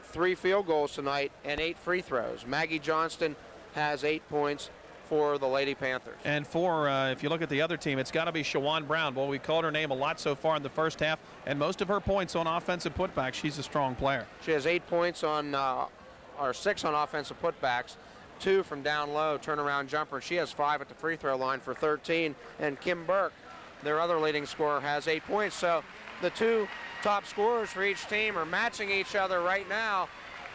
3 field goals tonight and 8 free throws. Maggie Johnston has 8 points for the Lady Panthers. And for, if you look at the other team, it's got to be Jajuan Brown. Well, we called her name a lot so far in the first half, and most of her points on offensive putbacks. She's a strong player. She has 8 points on, or 6 on offensive putbacks, 2 from down low, turnaround jumper. She has 5 at the free throw line for 13. And Kim Burke, their other leading scorer, has 8 points. So the 2 top scorers for each team are matching each other right now.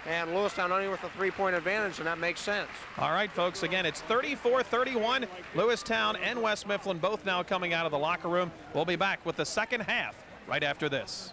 And Lewistown only with a 3-point advantage, and that makes sense. All right, folks, again, it's 34-31. Lewistown and West Mifflin both now coming out of the locker room. We'll be back with the second half right after this.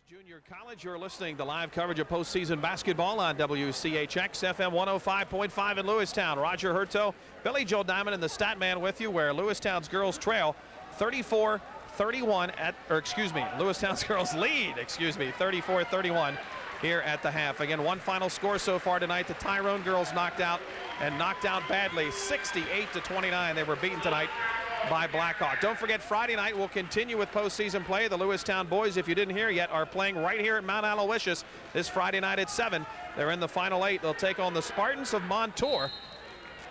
Junior College, you're listening to live coverage of postseason basketball on WCHX FM 105.5 in Lewistown. Roger Hurto, Billy Joe Diamond, and the stat man with you, where Lewistown's girls trail 34-31 at, or excuse me, Lewistown's girls lead, 34-31 here at the half. Again, one final score so far tonight. The Tyrone girls knocked out badly, 68-29. They were beaten tonight by Blackhawk. Don't forget, Friday night we'll continue with postseason play. The Lewistown boys, if you didn't hear yet, are playing right here at Mount Aloysius this Friday night at 7. They're in the final 8. They'll take on the Spartans of Montour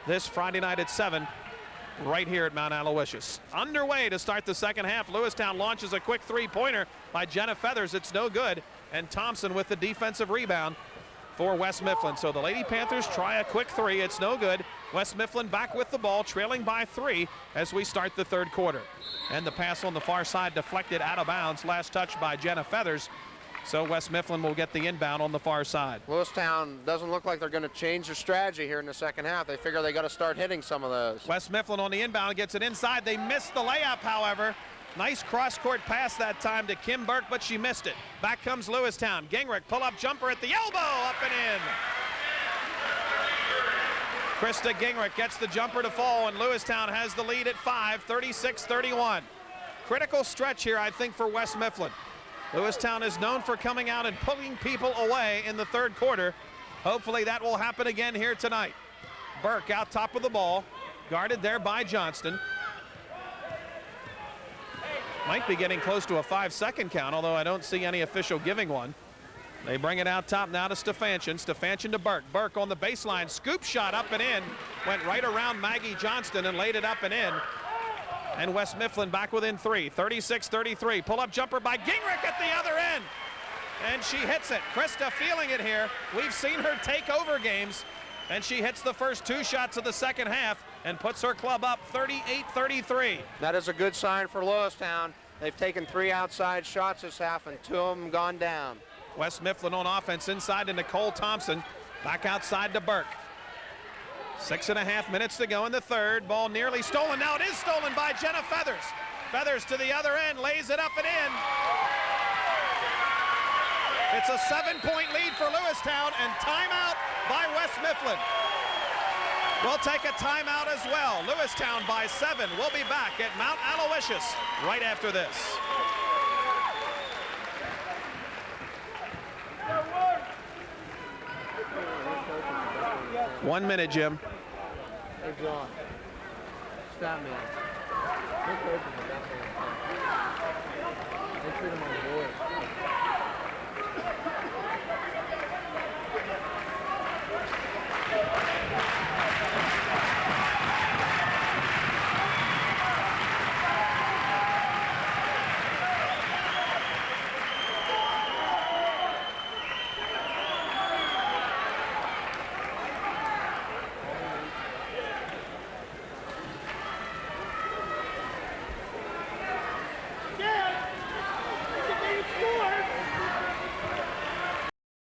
this Friday night at 7 right here at Mount Aloysius. Underway to start the second half. Lewistown launches a quick 3-pointer by Jenna Feathers. It's no good. And Thompson with the defensive rebound for West Mifflin. So the Lady Panthers try a quick 3. It's no good. West Mifflin back with the ball, trailing by 3 as we start the third quarter. And the pass on the far side deflected out of bounds. Last touch by Jenna Feathers. So West Mifflin will get the inbound on the far side. Lewistown doesn't look like they're going to change their strategy here in the second half. They figure they got to start hitting some of those. West Mifflin on the inbound gets it inside. They missed the layup, however. Nice cross-court pass that time to Kim Burke, but she missed it. Back comes Lewistown. Gingrich, pull-up jumper at the elbow, up and in. Krista Gingrich gets the jumper to fall, and Lewistown has the lead at 5, 36-31. Critical stretch here, I think, for West Mifflin. Lewistown is known for coming out and pulling people away in the third quarter. Hopefully that will happen again here tonight. Burke out top of the ball, guarded there by Johnston. Might be getting close to a 5-second count, although I don't see any official giving one. They bring it out top now to Stefancian. Stefancian to Burke. Burke on the baseline. Scoop shot up and in. Went right around Maggie Johnston and laid it up and in. And West Mifflin back within 3. 36-33. Pull-up jumper by Gingrich at the other end. And she hits it. Krista feeling it here. We've seen her take over games. And she hits the first 2 shots of the second half and puts her club up 38-33. That is a good sign for Lewistown. They've taken 3 outside shots this half and 2 of them gone down. West Mifflin on offense inside to Nicole Thompson. Back outside to Burke. 6.5 minutes to go in the third. Ball nearly stolen. Now it is stolen by Jenna Feathers. Feathers to the other end, lays it up and in. It's a 7-point lead for Lewistown, and timeout by West Mifflin. We'll take a timeout as well. Lewistown by 7. We'll be back at Mount Aloysius right after this. One minute, Jim. Hey, John. Stat man. They treat him like boys.